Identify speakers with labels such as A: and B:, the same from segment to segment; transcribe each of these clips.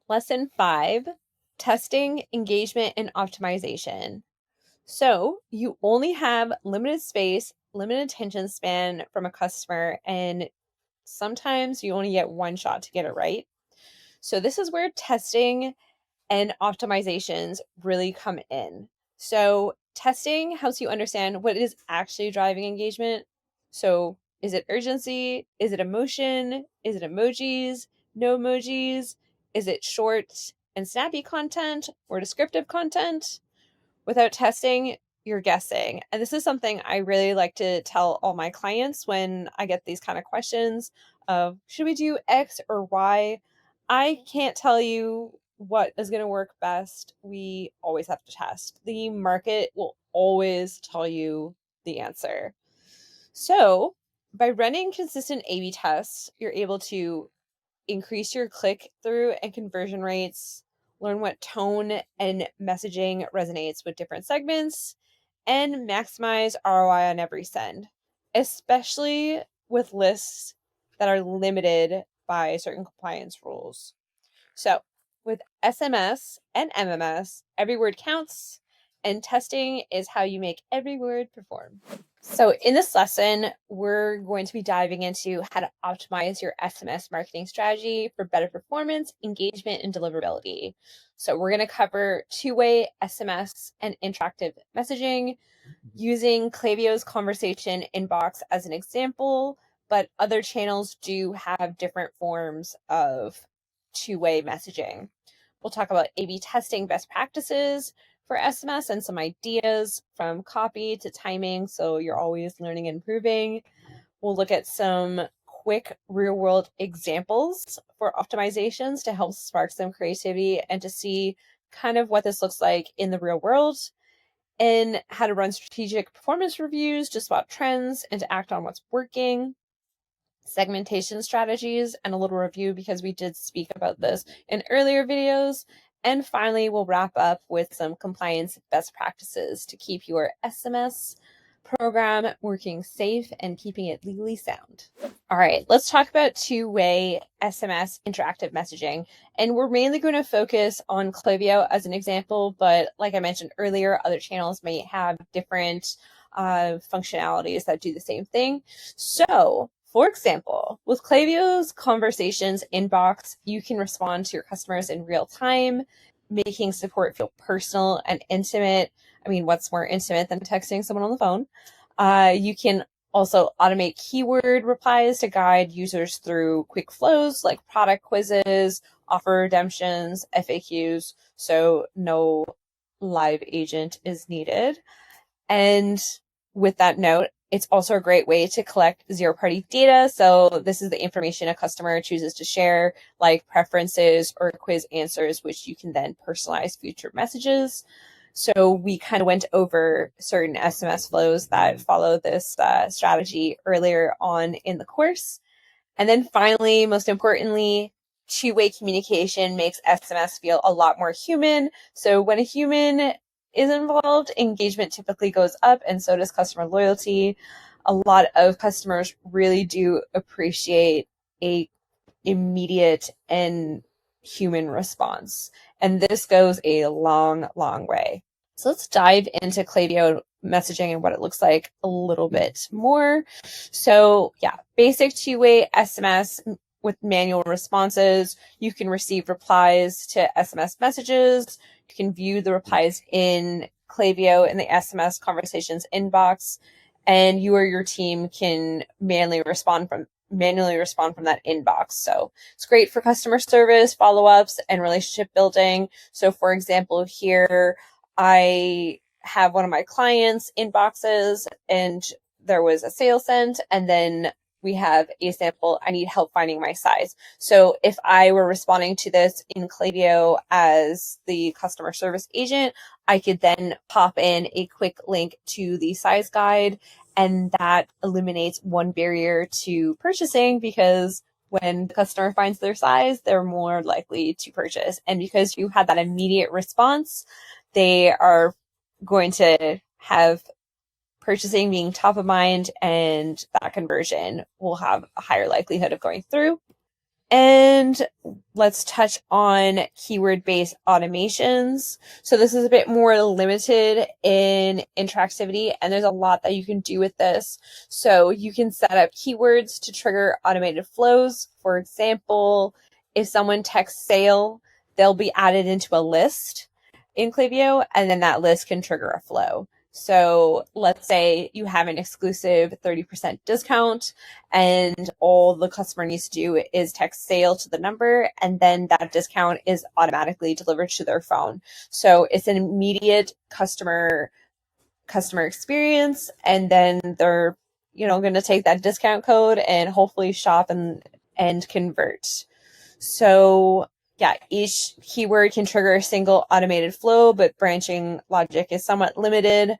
A: Lesson 5, testing, engagement, and optimization. So you only have limited space, limited attention span from a customer, and sometimes you only get one shot to get it right. So this is where testing and optimizations really come in. So testing helps you understand what is actually driving engagement. So is it urgency? Is it emotion? Is it emojis? No emojis? Is it short and snappy content or descriptive content? Without testing, you're guessing. And this is something I really like to tell all my clients when I get these kind of questions of should we do X or Y? I can't tell you what is going to work best. We always have to test. The market will always tell you the answer. So, by running consistent A/B tests, you're able to increase your click through and conversion rates, learn what tone and messaging resonates with different segments, and maximize ROI on every send, especially with lists that are limited by certain compliance rules. So, with SMS and MMS, every word counts, and testing is how you make every word perform. So in this lesson, we're going to be diving into how to optimize your SMS marketing strategy for better performance, engagement, and deliverability. So we're going to cover two-way SMS and interactive messaging using Klaviyo's conversation inbox as an example, but other channels do have different forms of two-way messaging. We'll talk about A/B testing best practices for SMS and some ideas from copy to timing, so you're always learning and improving. We'll look at some quick real-world examples for optimizations to help spark some creativity and to see kind of what this looks like in the real world, and how to run strategic performance reviews to spot trends and to act on what's working, segmentation strategies, and a little review because we did speak about this in earlier videos. And finally, we'll wrap up with some compliance best practices to keep your SMS program working safe and keeping it legally sound. All right, let's talk about two-way SMS interactive messaging. And we're mainly going to focus on Klaviyo as an example, but like I mentioned earlier, other channels may have different functionalities that do the same thing. So, for example, with Klaviyo's conversations inbox, you can respond to your customers in real time, making support feel personal and intimate. I mean, what's more intimate than texting someone on the phone? You can also automate keyword replies to guide users through quick flows like product quizzes, offer redemptions, FAQs, so no live agent is needed. And with that note, it's also a great way to collect zero-party data. So this is the information a customer chooses to share, like preferences or quiz answers, which you can then personalize future messages. So we kind of went over certain SMS flows that follow this strategy earlier on in the course. And then finally, most importantly, two-way communication makes SMS feel a lot more human. So when a human is involved, engagement typically goes up, and so does customer loyalty. A lot of customers really do appreciate a immediate and human response. And this goes a long, long way. So let's dive into Klaviyo messaging and what it looks like a little bit more. So yeah, basic two-way SMS with manual responses. You can receive replies to SMS messages. You can view the replies in Klaviyo in the SMS conversations inbox, and you or your team can manually respond from that inbox. So it's great for customer service, follow-ups, and relationship building. So for example, here I have one of my clients' inboxes and there was a sale sent, and then we have a sample, I need help finding my size. So if I were responding to this in Klaviyo as the customer service agent, I could then pop in a quick link to the size guide, and that eliminates one barrier to purchasing because when the customer finds their size, they're more likely to purchase. And because you had that immediate response, they are going to have purchasing being top of mind, and that conversion will have a higher likelihood of going through. And let's touch on keyword-based automations. So this is a bit more limited in interactivity, and there's a lot that you can do with this. So you can set up keywords to trigger automated flows. For example, if someone texts sale, they'll be added into a list in Klaviyo, and then that list can trigger a flow. So let's say you have an exclusive 30% discount and all the customer needs to do is text sale to the number, and then that discount is automatically delivered to their phone. So it's an immediate customer experience, and then they're going to take that discount code and hopefully shop and convert. So yeah, each keyword can trigger a single automated flow, but branching logic is somewhat limited,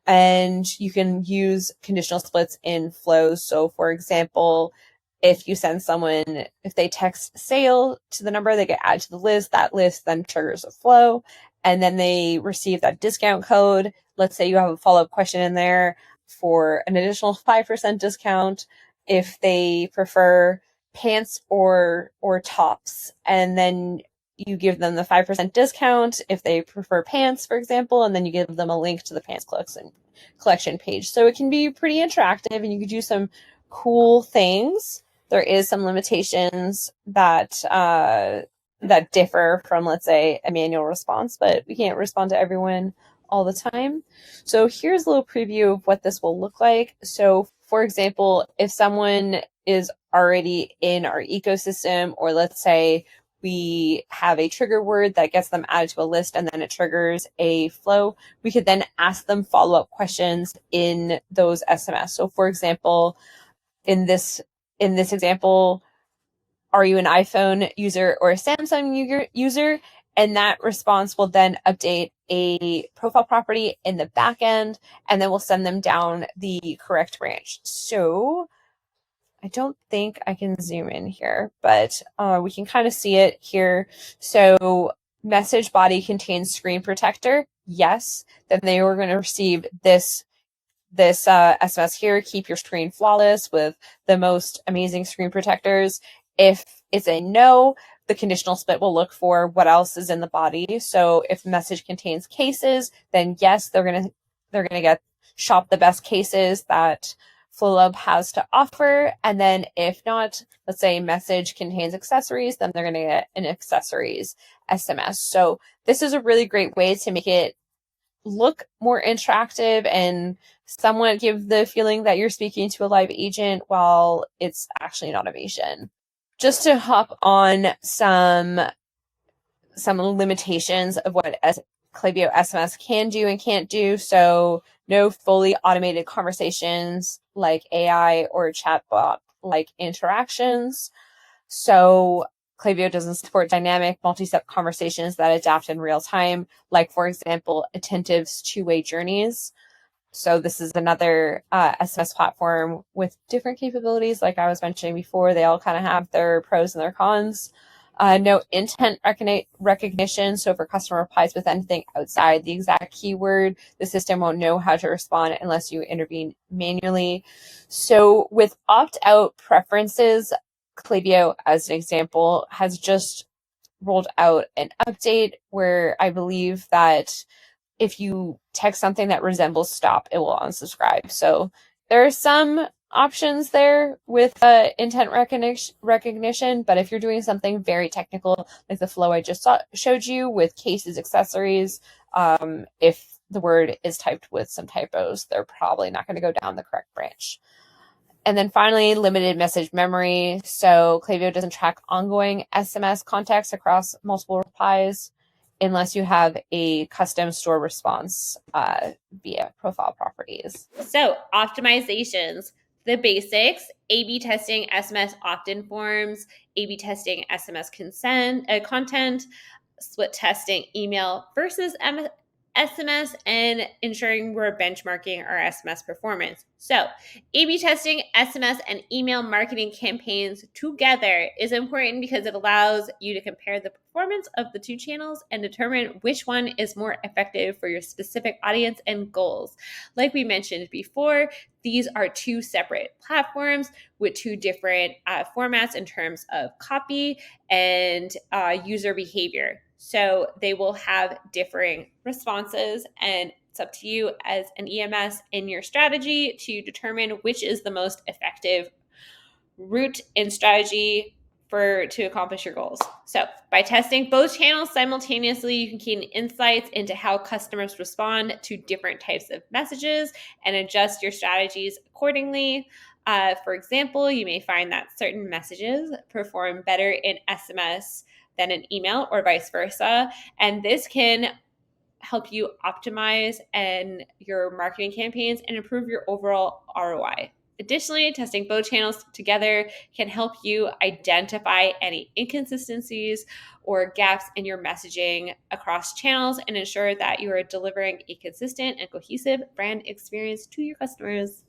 A: and you can use conditional splits in flows. So for example, if you send someone, if they text sale to the number, they get added to the list, that list then triggers a flow, and then they receive that discount code. Let's say you have a follow-up question in there for an additional 5% discount if they prefer pants or tops, and then you give them the 5% discount if they prefer pants, for example, and then you give them a link to the pants collection page. So it can be pretty interactive, and you could do some cool things. There is some limitations that differ from, let's say, a manual response, but we can't respond to everyone all the time. So here's a little preview of what this will look like. So for example, if someone is already in our ecosystem, or let's say we have a trigger word that gets them added to a list and then it triggers a flow, we could then ask them follow-up questions in those SMS. So for example, in this example, are you an iPhone user or a Samsung user? And that response will then update a profile property in the back end, and then we'll send them down the correct branch. So I don't think I can zoom in here, but we can kind of see it here. So message body contains screen protector. Yes. Then they were going to receive this SMS here, keep your screen flawless with the most amazing screen protectors. If it's a no, the conditional split will look for what else is in the body. So if the message contains cases, then yes, they're gonna get shop the best cases that Flowium has to offer. And then if not, let's say message contains accessories, then they're going to get an accessories SMS. So this is a really great way to make it look more interactive and somewhat give the feeling that you're speaking to a live agent while it's actually an automation. Just to hop on some limitations of what Klaviyo SMS can do and can't do. So no fully automated conversations like AI or chatbot like interactions. So Klaviyo doesn't support dynamic multi-step conversations that adapt in real time, like, for example, Attentive's two-way journeys. So this is another SMS platform with different capabilities. Like I was mentioning before, they all kind of have their pros and their cons. No intent recognition. So if a customer replies with anything outside the exact keyword, the system won't know how to respond unless you intervene manually. So with opt-out preferences, Klaviyo, as an example, has just rolled out an update where I believe that if you text something that resembles stop, it will unsubscribe. So there are some options there with intent recognition, but if you're doing something very technical, like the flow I just showed you with cases, accessories, if the word is typed with some typos, they're probably not going to go down the correct branch. And then finally, limited message memory. So Klaviyo doesn't track ongoing SMS context across multiple replies unless you have a custom store response via profile properties. So optimizations, the basics: A/B testing SMS opt-in forms, A/B testing SMS content, split testing email versus SMS and ensuring we're benchmarking our SMS performance. So, A/B testing SMS and email marketing campaigns together is important because it allows you to compare the performance of the two channels and determine which one is more effective for your specific audience and goals. Like we mentioned before, these are two separate platforms with two different formats in terms of copy and user behavior. So they will have differing responses, and it's up to you as an EMS in your strategy to determine which is the most effective route and strategy to accomplish your goals. So by testing both channels simultaneously, you can gain insights into how customers respond to different types of messages and adjust your strategies accordingly. For example, you may find that certain messages perform better in SMS than in email or vice versa. And this can help you optimize your marketing campaigns and improve your overall ROI. Additionally, testing both channels together can help you identify any inconsistencies or gaps in your messaging across channels and ensure that you are delivering a consistent and cohesive brand experience to your customers.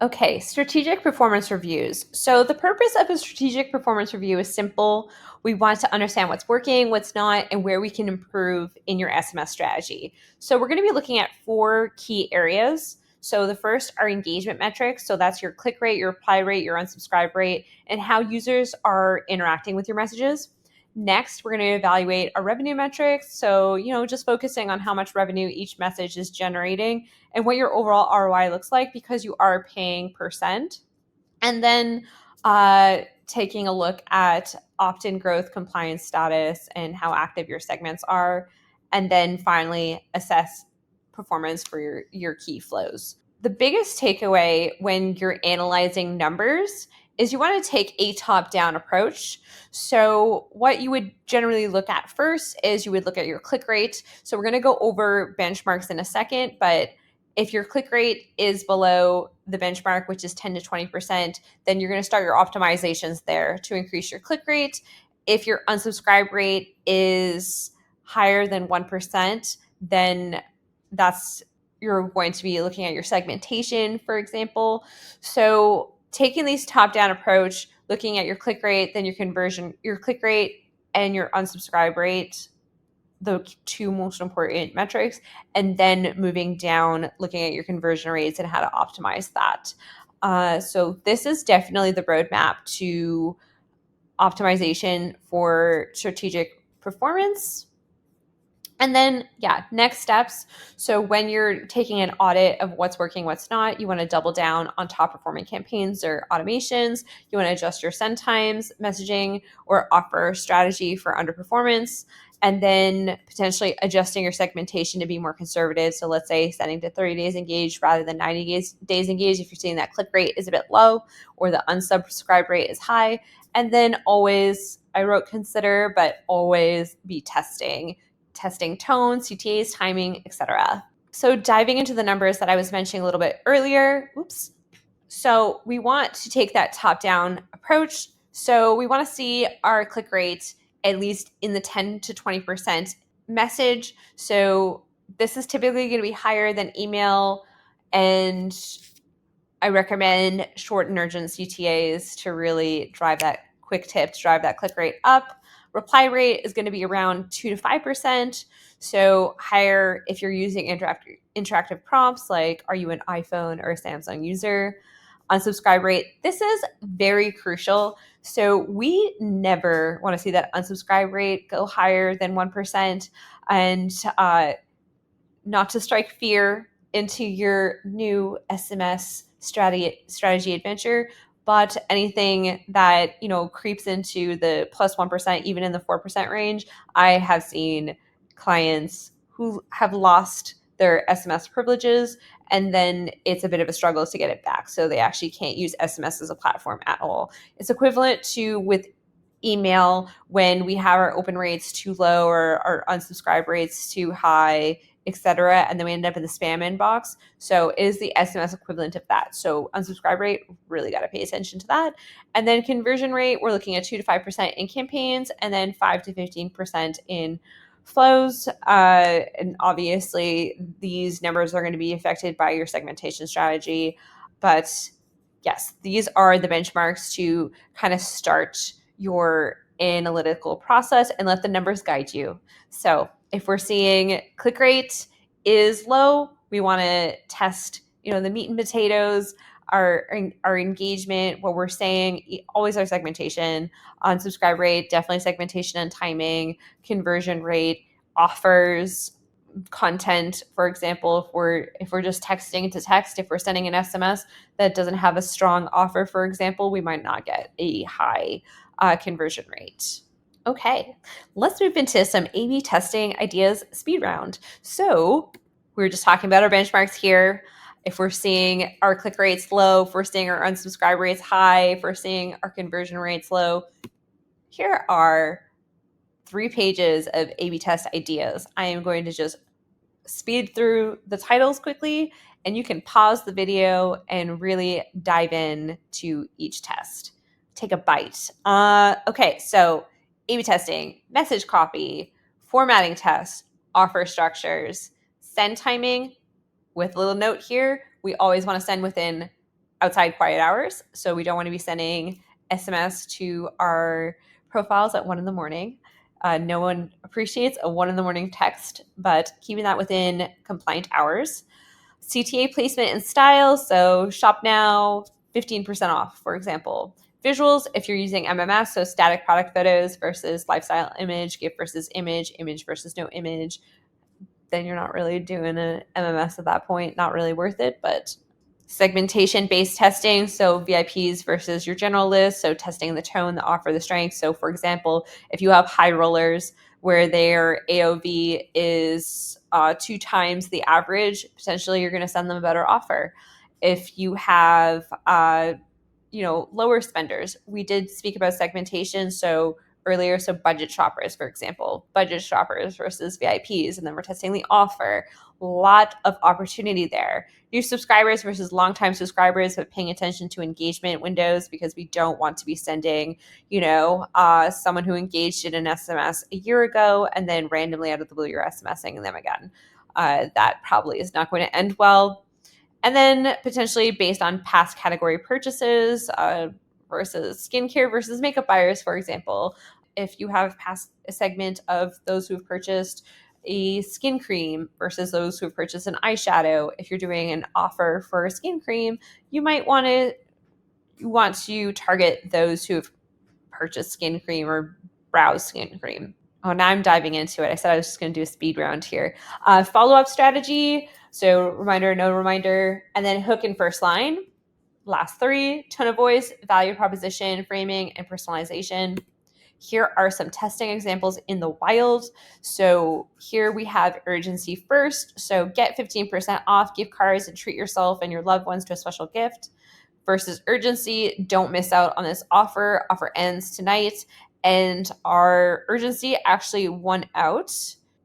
A: Okay, strategic performance reviews. So the purpose of a strategic performance review is simple. We want to understand what's working, what's not, and where we can improve in your SMS strategy. So we're going to be looking at 4 key areas. So the first are engagement metrics. So that's your click rate, your reply rate, your unsubscribe rate, and how users are interacting with your messages. Next, we're going to evaluate our revenue metrics. So, just focusing on how much revenue each message is generating and what your overall ROI looks like because you are paying percent. And then taking a look at opt-in growth, compliance status, and how active your segments are. And then finally, assess performance for your key flows. The biggest takeaway when you're analyzing numbers is you want to take a top-down approach. So what you would generally look at first is you would look at your click rate. So we're going to go over benchmarks in a second, but if your click rate is below the benchmark, which is 10 to 20%, then you're going to start your optimizations there to increase your click rate. If your unsubscribe rate is higher than 1%, then you're going to be looking at your segmentation, for example. So taking these top-down approach, looking at your click rate, then your click rate and your unsubscribe rate, the 2 most important metrics, and then moving down, looking at your conversion rates and how to optimize that. So this is definitely the roadmap to optimization for strategic performance. And then, next steps. So when you're taking an audit of what's working, what's not, you want to double down on top performing campaigns or automations. You want to adjust your send times, messaging, or offer strategy for underperformance. And then potentially adjusting your segmentation to be more conservative. So let's say setting to 30 days engaged rather than 90 days engaged if you're seeing that click rate is a bit low or the unsubscribe rate is high. And then always, I wrote consider, but always be testing tone, CTAs, timing, etc. So diving into the numbers that I was mentioning a little bit earlier, So we want to take that top-down approach. So we want to see our click rate at least in the 10 to 20% message. So this is typically going to be higher than email, and I recommend short and urgent CTAs to really drive that quick tip, to drive that click rate up. Reply rate is going to be around 2 to 5%. So higher if you're using interactive prompts like, are you an iPhone or a Samsung user? Unsubscribe rate. This is very crucial. So we never want to see that unsubscribe rate go higher than 1%. And not to strike fear into your new SMS strategy adventure, but anything that creeps into the plus 1%, even in the 4% range, I have seen clients who have lost their SMS privileges, and then it's a bit of a struggle to get it back. So they actually can't use SMS as a platform at all. It's equivalent to with email when we have our open rates too low or our unsubscribe rates too high, etc., and then we end up in the spam inbox. So it is the SMS equivalent of that. So unsubscribe rate, really got to pay attention to that. And then conversion rate, we're looking at 2 to 5% in campaigns, and then 5 to 15% in flows. And obviously, these numbers are going to be affected by your segmentation strategy. But yes, these are the benchmarks to kind of start your analytical process and let the numbers guide you. So if we're seeing click rate is low, we want to test, the meat and potatoes, our engagement, what we're saying, always our segmentation. On subscribe rate, definitely segmentation and timing, conversion rate, offers, content. For example, if we're just texting to text, if we're sending an SMS that doesn't have a strong offer, for example, we might not get a high conversion rate. Okay, let's move into some A/B testing ideas speed round. So we were just talking about our benchmarks here. If we're seeing our click rates low, if we're seeing our unsubscribe rates high, if we're seeing our conversion rates low, here are 3 pages of A/B test ideas. I am going to just speed through the titles quickly, and you can pause the video and really dive in to each test. Take a bite. Okay, so A/B testing, message copy, formatting test, offer structures, send timing. With a little note here, we always want to send within outside quiet hours. So we don't want to be sending SMS to our profiles at 1 in the morning. No one appreciates a 1 in the morning text, but keeping that within compliant hours. CTA placement and style. So shop now, 15% off, for example. Visuals, if you're using MMS, so static product photos versus lifestyle image, GIF versus image, image versus no image, then you're not really doing an MMS at that point. Not really worth it, but segmentation-based testing, so VIPs versus your general list, so testing the tone, the offer, the strength. So for example, if you have high rollers where their AOV is 2 times the average, potentially you're going to send them a better offer. If you have lower spenders, we did speak about segmentation, so earlier, so budget shoppers, for example, budget shoppers versus VIPs, and then we're testing the offer. A lot of opportunity there. New subscribers versus longtime subscribers, but paying attention to engagement windows, because we don't want to be sending, someone who engaged in an SMS a year ago and then randomly out of the blue you're SMSing them again. That probably is not going to end well. And then potentially based on past category purchases versus skincare versus makeup buyers, for example. If you have passed a segment of those who've purchased a skin cream versus those who've purchased an eyeshadow, if you're doing an offer for a skin cream, you might want to target those who have purchased skin cream or browse skin cream. Oh, now I'm diving into it. I said I was just going to do a speed round here. Follow-up strategy. So reminder, no reminder, and then hook and first line. Last 3, tone of voice, value proposition, framing, and personalization. Here are some testing examples in the wild. So here we have urgency first. So get 15% off gift cards and treat yourself and your loved ones to a special gift. Versus urgency, don't miss out on this offer. Offer ends tonight. And our urgency actually won out.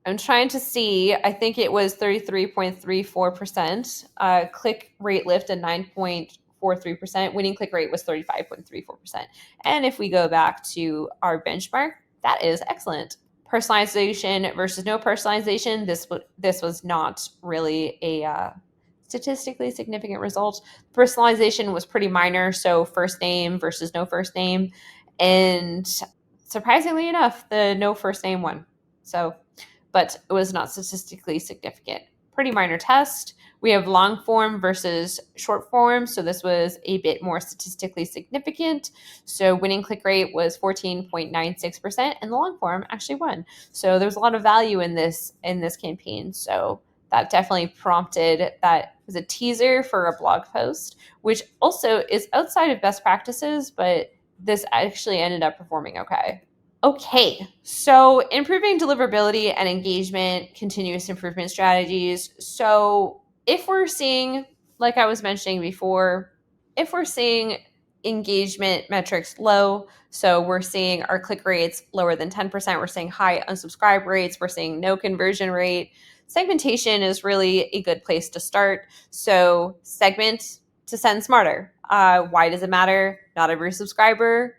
A: I'm trying to see, I think it was 33.34%, click rate lift at 9.43%, winning click rate was 35.34%. And if we go back to our benchmark, that is excellent. Personalization versus no personalization, this was not really a statistically significant result. Personalization was pretty minor, so first name versus no first name. And surprisingly enough, the no first name won. But it was not statistically significant. Pretty minor test. We have long form versus short form. So this was a bit more statistically significant. So winning click rate was 14.96%, and the long form actually won. So there's a lot of value in this campaign. So that definitely prompted, that was a teaser for a blog post, which also is outside of best practices, but this actually ended up performing okay. Okay, so improving deliverability and engagement, continuous improvement strategies. So if we're seeing, like I was mentioning before, if we're seeing engagement metrics low, so we're seeing our click rates lower than 10%, we're seeing high unsubscribe rates, we're seeing no conversion rate, segmentation is really a good place to start. So segment to send smarter. Why does it matter? Not every subscriber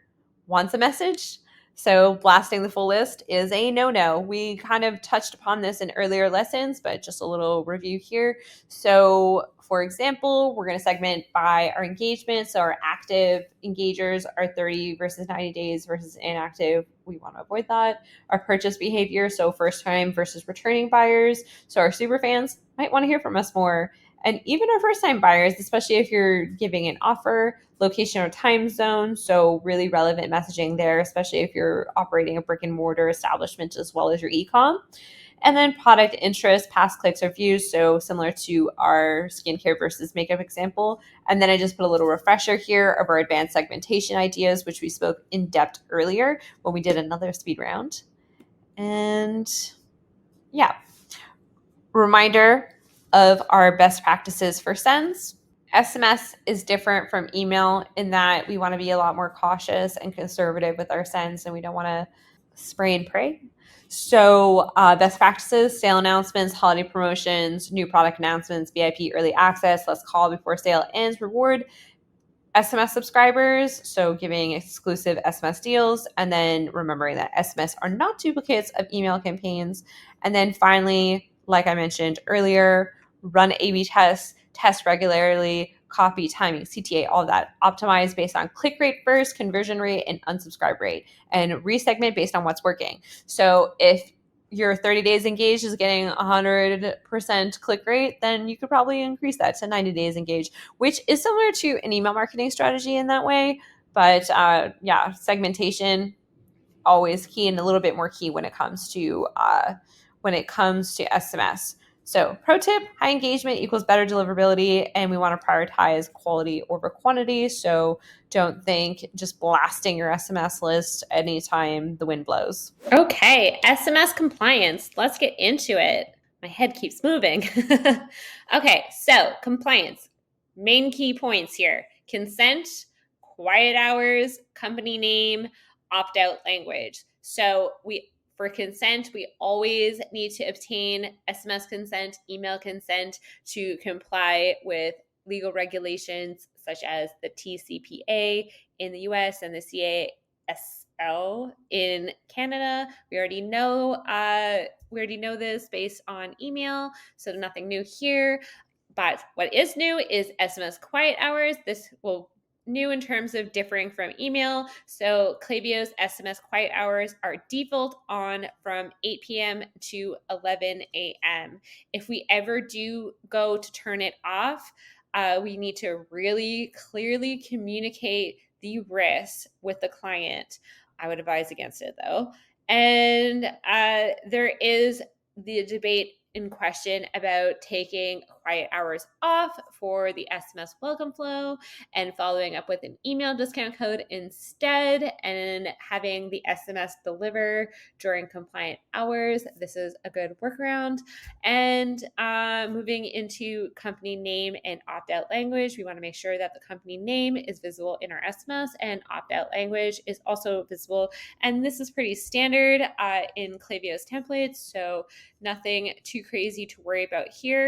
A: wants a message. So blasting the full list is a no-no. We kind of touched upon this in earlier lessons, but just a little review here. So for example, we're going to segment by our engagement. So our active engagers are 30 versus 90 days versus inactive. We want to avoid that. Our purchase behavior, so first time versus returning buyers. So our super fans might want to hear from us more. And even our first time buyers, especially if you're giving an offer, location or time zone. So really relevant messaging there, especially if you're operating a brick and mortar establishment as well as your e-com. And then product interest, past clicks or views. So similar to our skincare versus makeup example. And then I just put a little refresher here of our advanced segmentation ideas, which we spoke in depth earlier when we did another speed round. And yeah, reminder of our best practices for sends. SMS is different from email in that we want to be a lot more cautious and conservative with our sends, and we don't want to spray and pray. So best practices, sale announcements, holiday promotions, new product announcements, VIP early access, let's call before sale ends, reward SMS subscribers, so giving exclusive SMS deals, and then remembering that SMS are not duplicates of email campaigns. And then finally, like I mentioned earlier, run A/B tests, test regularly, copy, timing, CTA, all of that. Optimize based on click rate first, conversion rate, and unsubscribe rate, and resegment based on what's working. So if your 30 days engaged is getting 100% click rate, then you could probably increase that to 90 days engaged, which is similar to an email marketing strategy in that way. But yeah, segmentation always key, and a little bit more key when it comes to SMS. So pro tip, high engagement equals better deliverability, and we want to prioritize quality over quantity. So don't think just blasting your SMS list anytime the wind blows. Okay, SMS compliance. Let's get into it. My head keeps moving. Okay, so compliance. Main key points here. Consent, quiet hours, company name, opt-out language. So for consent, we always need to obtain SMS consent, email consent to comply with legal regulations such as the TCPA in the US and the CASL in Canada. We already know this based on email, so nothing new here. But what is new is SMS quiet hours. This will new in terms of differing from email. So Klaviyo's SMS quiet hours are default on from 8 p.m. to 11 a.m. If we ever do go to turn it off, we need to really clearly communicate the risk with the client. I would advise against it though. And there is the debate in question about taking quiet hours off for the SMS welcome flow and following up with an email discount code instead and having the SMS deliver during compliant hours. This is a good workaround. And moving into company name and opt-out language, we want to make sure that the company name is visible in our SMS and opt-out language is also visible. And this is pretty standard in Klaviyo's templates, so nothing too crazy to worry about here.